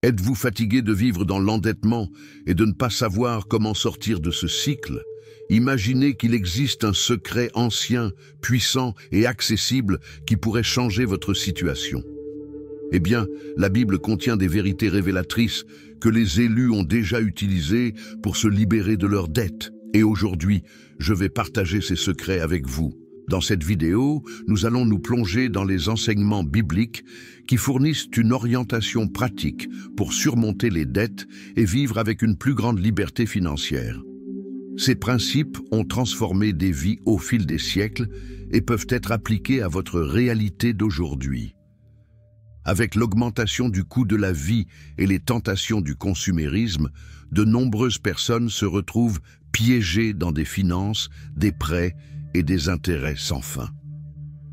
Êtes-vous fatigué de vivre dans l'endettement et de ne pas savoir comment sortir de ce cycle? Imaginez qu'il existe un secret ancien, puissant et accessible qui pourrait changer votre situation. Eh bien, la Bible contient des vérités révélatrices que les élus ont déjà utilisées pour se libérer de leurs dettes. Et aujourd'hui, je vais partager ces secrets avec vous. Dans cette vidéo, nous allons nous plonger dans les enseignements bibliques qui fournissent une orientation pratique pour surmonter les dettes et vivre avec une plus grande liberté financière. Ces principes ont transformé des vies au fil des siècles et peuvent être appliqués à votre réalité d'aujourd'hui. Avec l'augmentation du coût de la vie et les tentations du consumérisme, de nombreuses personnes se retrouvent piégées dans des finances, des prêts et des intérêts sans fin.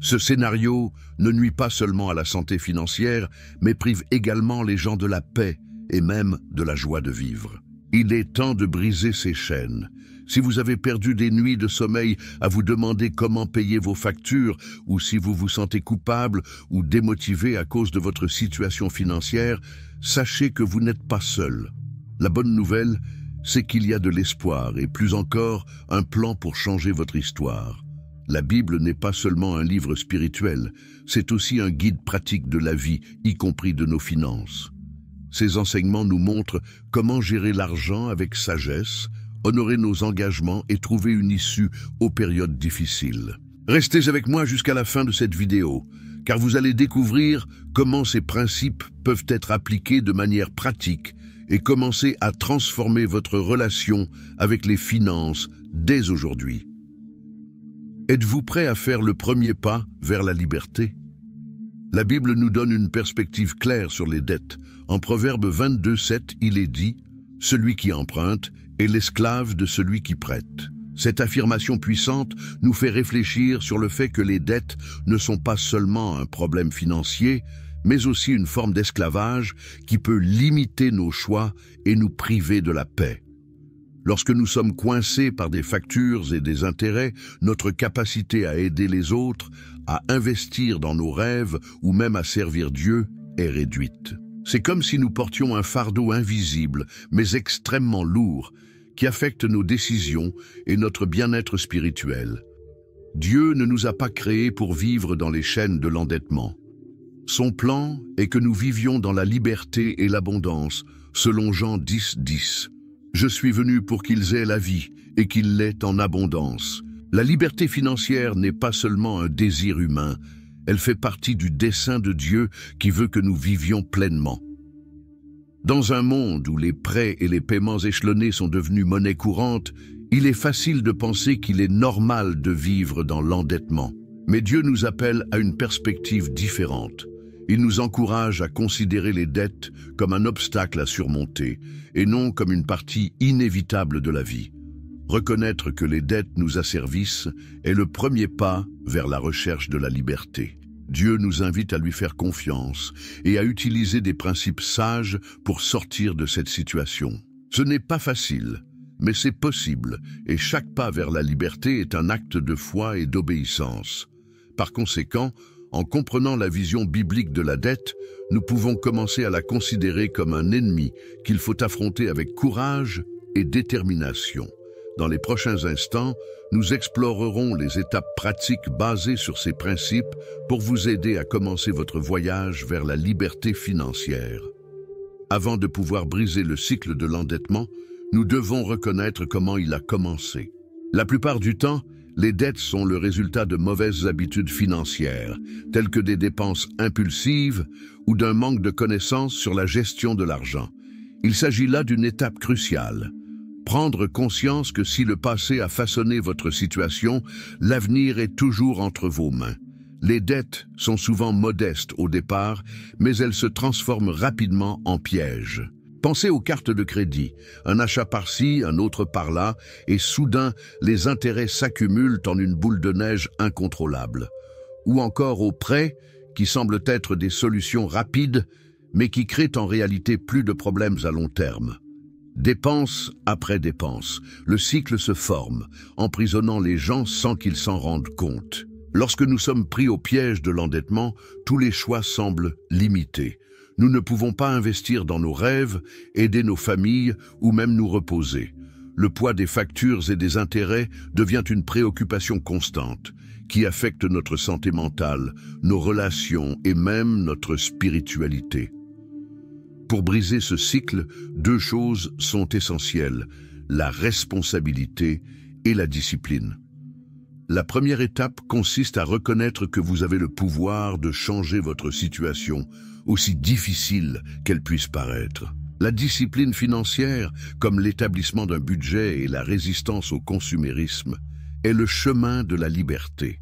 Ce scénario ne nuit pas seulement à la santé financière, mais prive également les gens de la paix et même de la joie de vivre. Il est temps de briser ces chaînes. Si vous avez perdu des nuits de sommeil à vous demander comment payer vos factures, ou si vous vous sentez coupable ou démotivé à cause de votre situation financière, sachez que vous n'êtes pas seul. La bonne nouvelle, c'est qu'il y a de l'espoir et plus encore un plan pour changer votre histoire. La Bible n'est pas seulement un livre spirituel, c'est aussi un guide pratique de la vie, y compris de nos finances. Ces enseignements nous montrent comment gérer l'argent avec sagesse, honorer nos engagements et trouver une issue aux périodes difficiles. Restez avec moi jusqu'à la fin de cette vidéo, car vous allez découvrir comment ces principes peuvent être appliqués de manière pratique et commencer à transformer votre relation avec les finances dès aujourd'hui. Êtes-vous prêt à faire le premier pas vers la liberté? La Bible nous donne une perspective claire sur les dettes. En Proverbe 22:7, il est dit « Celui qui emprunte est l'esclave de celui qui prête ». Cette affirmation puissante nous fait réfléchir sur le fait que les dettes ne sont pas seulement un problème financier, mais aussi une forme d'esclavage qui peut limiter nos choix et nous priver de la paix. Lorsque nous sommes coincés par des factures et des intérêts, notre capacité à aider les autres, à investir dans nos rêves ou même à servir Dieu est réduite. C'est comme si nous portions un fardeau invisible, mais extrêmement lourd, qui affecte nos décisions et notre bien-être spirituel. Dieu ne nous a pas créés pour vivre dans les chaînes de l'endettement. Son plan est que nous vivions dans la liberté et l'abondance, selon Jean 10:10. « Je suis venu pour qu'ils aient la vie et qu'ils l'aient en abondance ». La liberté financière n'est pas seulement un désir humain, elle fait partie du dessein de Dieu qui veut que nous vivions pleinement. Dans un monde où les prêts et les paiements échelonnés sont devenus monnaie courante, il est facile de penser qu'il est normal de vivre dans l'endettement. Mais Dieu nous appelle à une perspective différente. Il nous encourage à considérer les dettes comme un obstacle à surmonter et non comme une partie inévitable de la vie. Reconnaître que les dettes nous asservissent est le premier pas vers la recherche de la liberté. Dieu nous invite à lui faire confiance et à utiliser des principes sages pour sortir de cette situation. Ce n'est pas facile, mais c'est possible et chaque pas vers la liberté est un acte de foi et d'obéissance. Par conséquent, en comprenant la vision biblique de la dette, nous pouvons commencer à la considérer comme un ennemi qu'il faut affronter avec courage et détermination. Dans les prochains instants, nous explorerons les étapes pratiques basées sur ces principes pour vous aider à commencer votre voyage vers la liberté financière. Avant de pouvoir briser le cycle de l'endettement, nous devons reconnaître comment il a commencé. La plupart du temps, les dettes sont le résultat de mauvaises habitudes financières, telles que des dépenses impulsives ou d'un manque de connaissances sur la gestion de l'argent. Il s'agit là d'une étape cruciale. Prendre conscience que si le passé a façonné votre situation, l'avenir est toujours entre vos mains. Les dettes sont souvent modestes au départ, mais elles se transforment rapidement en pièges. Pensez aux cartes de crédit, un achat par-ci, un autre par-là, et soudain, les intérêts s'accumulent en une boule de neige incontrôlable. Ou encore aux prêts, qui semblent être des solutions rapides, mais qui créent en réalité plus de problèmes à long terme. Dépense après dépense, le cycle se forme, emprisonnant les gens sans qu'ils s'en rendent compte. Lorsque nous sommes pris au piège de l'endettement, tous les choix semblent limités. Nous ne pouvons pas investir dans nos rêves, aider nos familles ou même nous reposer. Le poids des factures et des intérêts devient une préoccupation constante qui affecte notre santé mentale, nos relations et même notre spiritualité. Pour briser ce cycle, deux choses sont essentielles, la responsabilité et la discipline. La première étape consiste à reconnaître que vous avez le pouvoir de changer votre situation, aussi difficile qu'elle puisse paraître. La discipline financière, comme l'établissement d'un budget et la résistance au consumérisme, est le chemin de la liberté.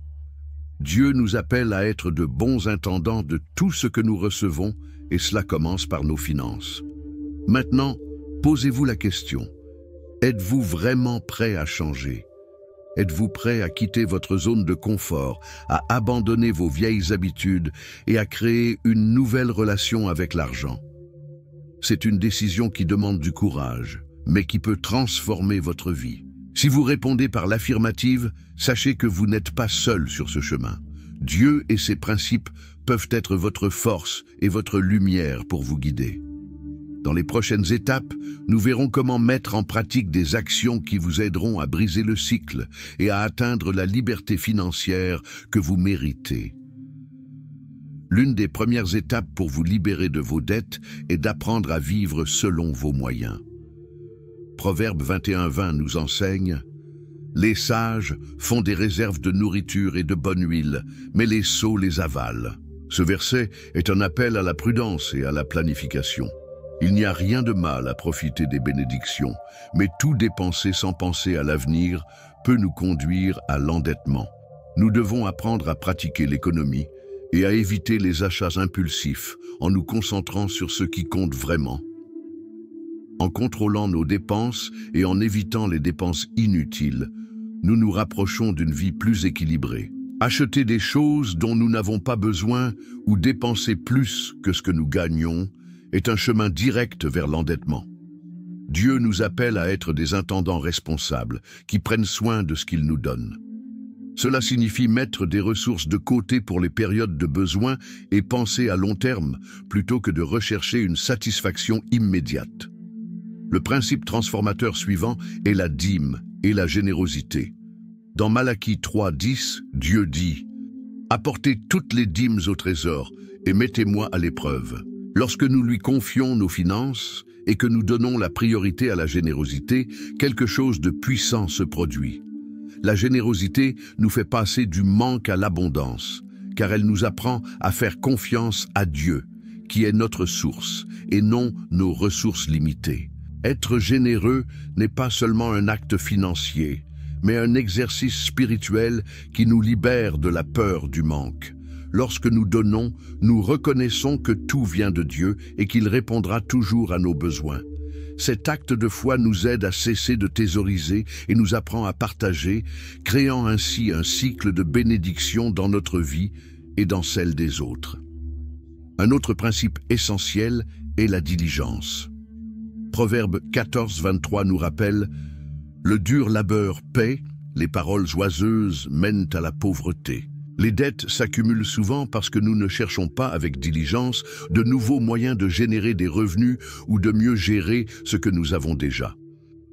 Dieu nous appelle à être de bons intendants de tout ce que nous recevons, et cela commence par nos finances. Maintenant, posez-vous la question, êtes-vous vraiment prêt à changer ? Êtes-vous prêt à quitter votre zone de confort, à abandonner vos vieilles habitudes et à créer une nouvelle relation avec l'argent? C'est une décision qui demande du courage, mais qui peut transformer votre vie. Si vous répondez par l'affirmative, sachez que vous n'êtes pas seul sur ce chemin. Dieu et ses principes peuvent être votre force et votre lumière pour vous guider. Dans les prochaines étapes, nous verrons comment mettre en pratique des actions qui vous aideront à briser le cycle et à atteindre la liberté financière que vous méritez. L'une des premières étapes pour vous libérer de vos dettes est d'apprendre à vivre selon vos moyens. Proverbe 21:20 nous enseigne « Les sages font des réserves de nourriture et de bonne huile, mais les sots les avalent. » Ce verset est un appel à la prudence et à la planification. Il n'y a rien de mal à profiter des bénédictions, mais tout dépenser sans penser à l'avenir peut nous conduire à l'endettement. Nous devons apprendre à pratiquer l'économie et à éviter les achats impulsifs en nous concentrant sur ce qui compte vraiment. En contrôlant nos dépenses et en évitant les dépenses inutiles, nous nous rapprochons d'une vie plus équilibrée. Acheter des choses dont nous n'avons pas besoin ou dépenser plus que ce que nous gagnons est un chemin direct vers l'endettement. Dieu nous appelle à être des intendants responsables qui prennent soin de ce qu'il nous donne. Cela signifie mettre des ressources de côté pour les périodes de besoin et penser à long terme plutôt que de rechercher une satisfaction immédiate. Le principe transformateur suivant est la dîme et la générosité. Dans Malachie 3:10, Dieu dit « Apportez toutes les dîmes au trésor et mettez-moi à l'épreuve. » Lorsque nous lui confions nos finances et que nous donnons la priorité à la générosité, quelque chose de puissant se produit. La générosité nous fait passer du manque à l'abondance, car elle nous apprend à faire confiance à Dieu, qui est notre source, et non nos ressources limitées. Être généreux n'est pas seulement un acte financier, mais un exercice spirituel qui nous libère de la peur du manque. Lorsque nous donnons, nous reconnaissons que tout vient de Dieu et qu'il répondra toujours à nos besoins. Cet acte de foi nous aide à cesser de thésauriser et nous apprend à partager, créant ainsi un cycle de bénédiction dans notre vie et dans celle des autres. Un autre principe essentiel est la diligence. Proverbe 14:23 nous rappelle « Le dur labeur paie, les paroles oiseuses mènent à la pauvreté ». Les dettes s'accumulent souvent parce que nous ne cherchons pas avec diligence de nouveaux moyens de générer des revenus ou de mieux gérer ce que nous avons déjà.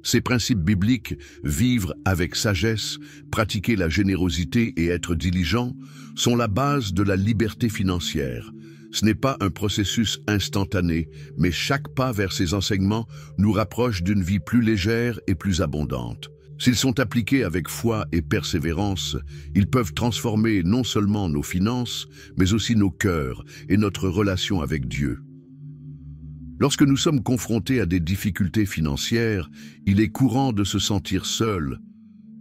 Ces principes bibliques, vivre avec sagesse, pratiquer la générosité et être diligent, sont la base de la liberté financière. Ce n'est pas un processus instantané, mais chaque pas vers ces enseignements nous rapproche d'une vie plus légère et plus abondante. S'ils sont appliqués avec foi et persévérance, ils peuvent transformer non seulement nos finances, mais aussi nos cœurs et notre relation avec Dieu. Lorsque nous sommes confrontés à des difficultés financières, il est courant de se sentir seul.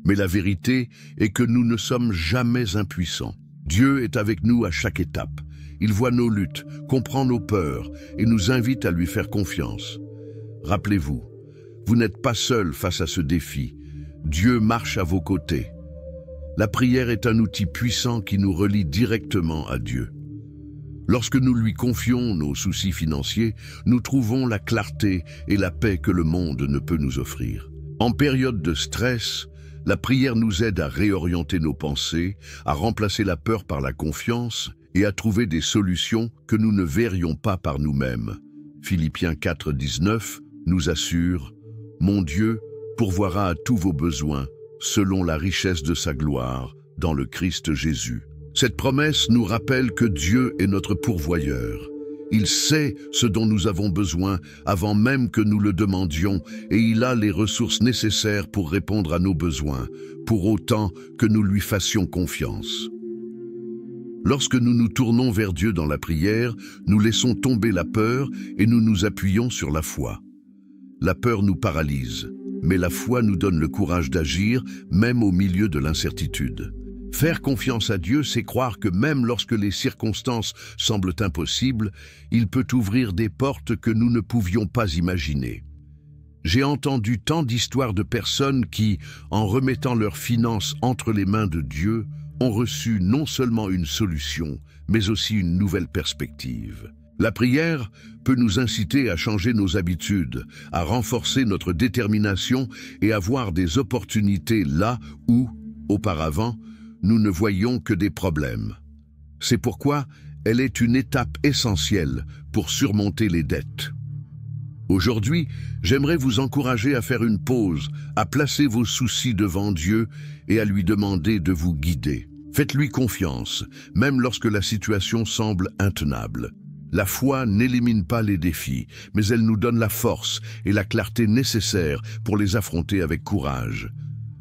Mais la vérité est que nous ne sommes jamais impuissants. Dieu est avec nous à chaque étape. Il voit nos luttes, comprend nos peurs et nous invite à lui faire confiance. Rappelez-vous, vous n'êtes pas seul face à ce défi. Dieu marche à vos côtés. La prière est un outil puissant qui nous relie directement à Dieu. Lorsque nous lui confions nos soucis financiers, nous trouvons la clarté et la paix que le monde ne peut nous offrir. En période de stress, la prière nous aide à réorienter nos pensées, à remplacer la peur par la confiance et à trouver des solutions que nous ne verrions pas par nous-mêmes. Philippiens 4,19 nous assure « Mon Dieu pourvoira à tous vos besoins, selon la richesse de sa gloire, dans le Christ Jésus. » Cette promesse nous rappelle que Dieu est notre pourvoyeur. Il sait ce dont nous avons besoin avant même que nous le demandions et il a les ressources nécessaires pour répondre à nos besoins, pour autant que nous lui fassions confiance. Lorsque nous nous tournons vers Dieu dans la prière, nous laissons tomber la peur et nous nous appuyons sur la foi. La peur nous paralyse, mais la foi nous donne le courage d'agir, même au milieu de l'incertitude. Faire confiance à Dieu, c'est croire que même lorsque les circonstances semblent impossibles, il peut ouvrir des portes que nous ne pouvions pas imaginer. J'ai entendu tant d'histoires de personnes qui, en remettant leurs finances entre les mains de Dieu, ont reçu non seulement une solution, mais aussi une nouvelle perspective. La prière peut nous inciter à changer nos habitudes, à renforcer notre détermination et à voir des opportunités là où, auparavant, nous ne voyons que des problèmes. C'est pourquoi elle est une étape essentielle pour surmonter les dettes. Aujourd'hui, j'aimerais vous encourager à faire une pause, à placer vos soucis devant Dieu et à lui demander de vous guider. Faites-lui confiance, même lorsque la situation semble intenable. La foi n'élimine pas les défis, mais elle nous donne la force et la clarté nécessaires pour les affronter avec courage.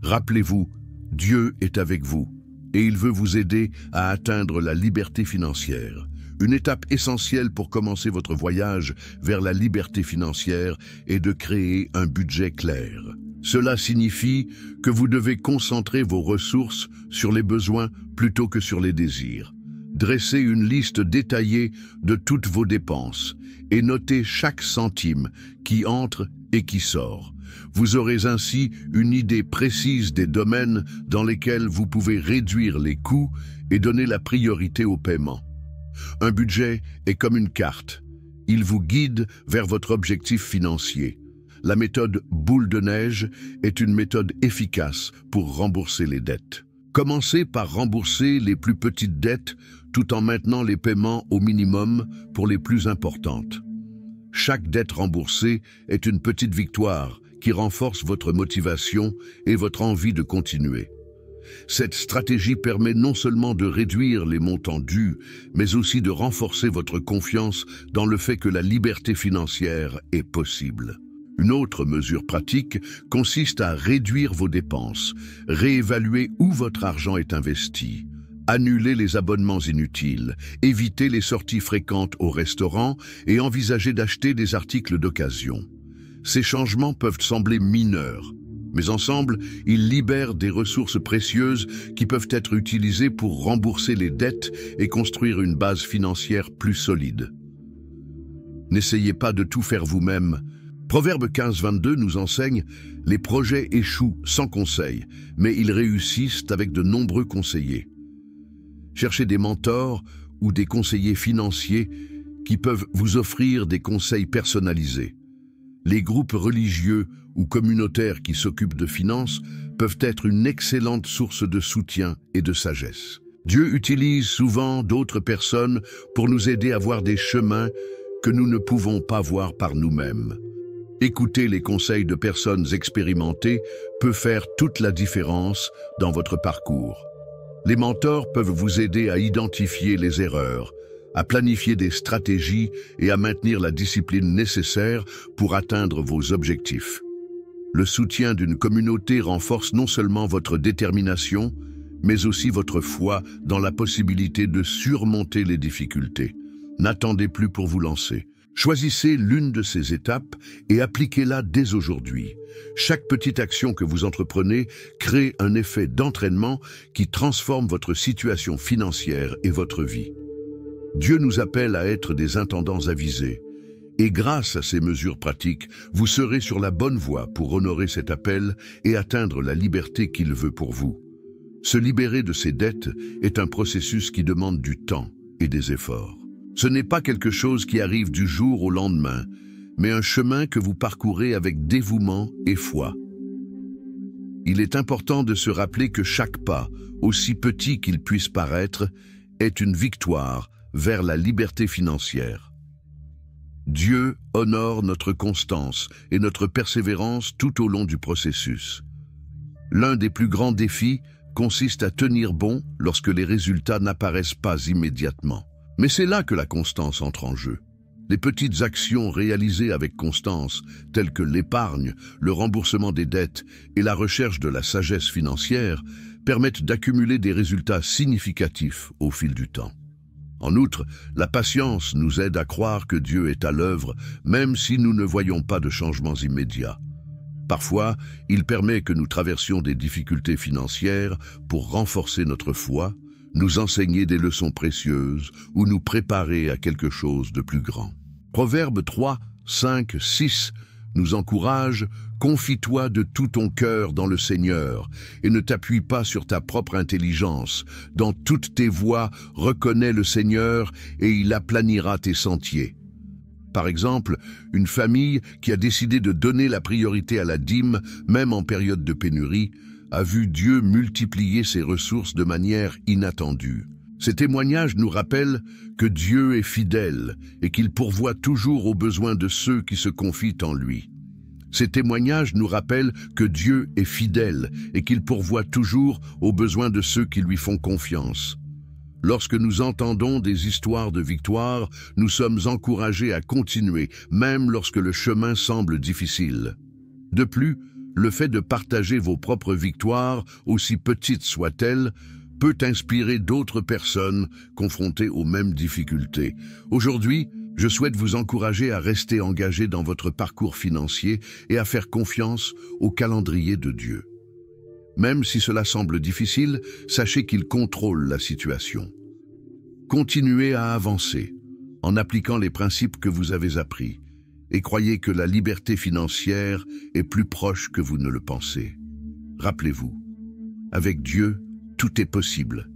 Rappelez-vous, Dieu est avec vous. Et il veut vous aider à atteindre la liberté financière. Une étape essentielle pour commencer votre voyage vers la liberté financière est de créer un budget clair. Cela signifie que vous devez concentrer vos ressources sur les besoins plutôt que sur les désirs. Dressez une liste détaillée de toutes vos dépenses et notez chaque centime qui entre et qui sort. Vous aurez ainsi une idée précise des domaines dans lesquels vous pouvez réduire les coûts et donner la priorité au paiement. Un budget est comme une carte. Il vous guide vers votre objectif financier. La méthode boule de neige est une méthode efficace pour rembourser les dettes. Commencez par rembourser les plus petites dettes tout en maintenant les paiements au minimum pour les plus importantes. Chaque dette remboursée est une petite victoire qui renforce votre motivation et votre envie de continuer. Cette stratégie permet non seulement de réduire les montants dus, mais aussi de renforcer votre confiance dans le fait que la liberté financière est possible. Une autre mesure pratique consiste à réduire vos dépenses, réévaluer où votre argent est investi, annuler les abonnements inutiles, éviter les sorties fréquentes au restaurant et envisager d'acheter des articles d'occasion. Ces changements peuvent sembler mineurs, mais ensemble, ils libèrent des ressources précieuses qui peuvent être utilisées pour rembourser les dettes et construire une base financière plus solide. N'essayez pas de tout faire vous-même. Proverbe 15-22 nous enseigne « Les projets échouent sans conseil, mais ils réussissent avec de nombreux conseillers. » Cherchez des mentors ou des conseillers financiers qui peuvent vous offrir des conseils personnalisés. Les groupes religieux ou communautaires qui s'occupent de finances peuvent être une excellente source de soutien et de sagesse. Dieu utilise souvent d'autres personnes pour nous aider à voir des chemins que nous ne pouvons pas voir par nous-mêmes. Écouter les conseils de personnes expérimentées peut faire toute la différence dans votre parcours. Les mentors peuvent vous aider à identifier les erreurs, à planifier des stratégies et à maintenir la discipline nécessaire pour atteindre vos objectifs. Le soutien d'une communauté renforce non seulement votre détermination, mais aussi votre foi dans la possibilité de surmonter les difficultés. N'attendez plus pour vous lancer. Choisissez l'une de ces étapes et appliquez-la dès aujourd'hui. Chaque petite action que vous entreprenez crée un effet d'entraînement qui transforme votre situation financière et votre vie. Dieu nous appelle à être des intendants avisés. Et grâce à ces mesures pratiques, vous serez sur la bonne voie pour honorer cet appel et atteindre la liberté qu'il veut pour vous. Se libérer de ces dettes est un processus qui demande du temps et des efforts. Ce n'est pas quelque chose qui arrive du jour au lendemain, mais un chemin que vous parcourez avec dévouement et foi. Il est important de se rappeler que chaque pas, aussi petit qu'il puisse paraître, est une victoire vers la liberté financière. Dieu honore notre constance et notre persévérance tout au long du processus. L'un des plus grands défis consiste à tenir bon lorsque les résultats n'apparaissent pas immédiatement. Mais c'est là que la constance entre en jeu. Les petites actions réalisées avec constance, telles que l'épargne, le remboursement des dettes et la recherche de la sagesse financière, permettent d'accumuler des résultats significatifs au fil du temps. En outre, la patience nous aide à croire que Dieu est à l'œuvre, même si nous ne voyons pas de changements immédiats. Parfois, il permet que nous traversions des difficultés financières pour renforcer notre foi, nous enseigner des leçons précieuses ou nous préparer à quelque chose de plus grand. Proverbes 3, 5, 6 nous encourage « Confie-toi de tout ton cœur dans le Seigneur et ne t'appuie pas sur ta propre intelligence. Dans toutes tes voies, reconnais le Seigneur et il aplanira tes sentiers. » Par exemple, une famille qui a décidé de donner la priorité à la dîme, même en période de pénurie, a vu Dieu multiplier ses ressources de manière inattendue. Ces témoignages nous rappellent que Dieu est fidèle et qu'il pourvoit toujours aux besoins de ceux qui se confient en lui. Ces témoignages nous rappellent que Dieu est fidèle et qu'il pourvoit toujours aux besoins de ceux qui lui font confiance. Lorsque nous entendons des histoires de victoire, nous sommes encouragés à continuer, même lorsque le chemin semble difficile. De plus, le fait de partager vos propres victoires, aussi petites soient-elles, peut inspirer d'autres personnes confrontées aux mêmes difficultés. Aujourd'hui, je souhaite vous encourager à rester engagé dans votre parcours financier et à faire confiance au calendrier de Dieu. Même si cela semble difficile, sachez qu'il contrôle la situation. Continuez à avancer en appliquant les principes que vous avez appris et croyez que la liberté financière est plus proche que vous ne le pensez. Rappelez-vous, avec Dieu, tout est possible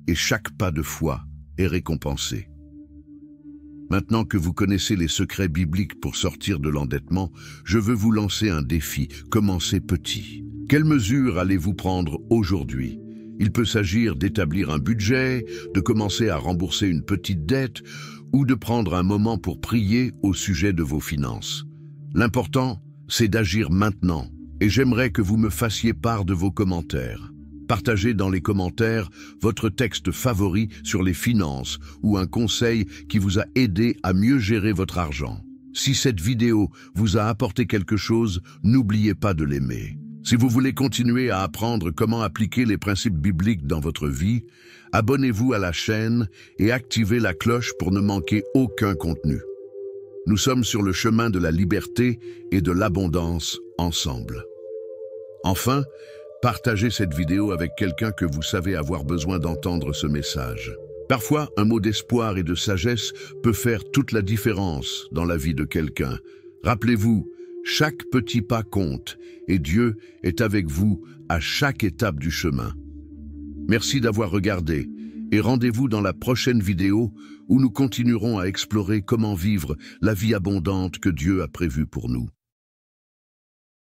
et chaque pas de foi est récompensé. Maintenant que vous connaissez les secrets bibliques pour sortir de l'endettement, je veux vous lancer un défi. Commencez petit. Quelles mesures allez-vous prendre aujourd'hui? Il peut s'agir d'établir un budget, de commencer à rembourser une petite dette ou de prendre un moment pour prier au sujet de vos finances. L'important, c'est d'agir maintenant et j'aimerais que vous me fassiez part de vos commentaires. Partagez dans les commentaires votre texte favori sur les finances ou un conseil qui vous a aidé à mieux gérer votre argent. Si cette vidéo vous a apporté quelque chose, n'oubliez pas de l'aimer. Si vous voulez continuer à apprendre comment appliquer les principes bibliques dans votre vie, abonnez-vous à la chaîne et activez la cloche pour ne manquer aucun contenu. Nous sommes sur le chemin de la liberté et de l'abondance ensemble. Enfin, partagez cette vidéo avec quelqu'un que vous savez avoir besoin d'entendre ce message. Parfois, un mot d'espoir et de sagesse peut faire toute la différence dans la vie de quelqu'un. Rappelez-vous, chaque petit pas compte et Dieu est avec vous à chaque étape du chemin. Merci d'avoir regardé et rendez-vous dans la prochaine vidéo où nous continuerons à explorer comment vivre la vie abondante que Dieu a prévue pour nous.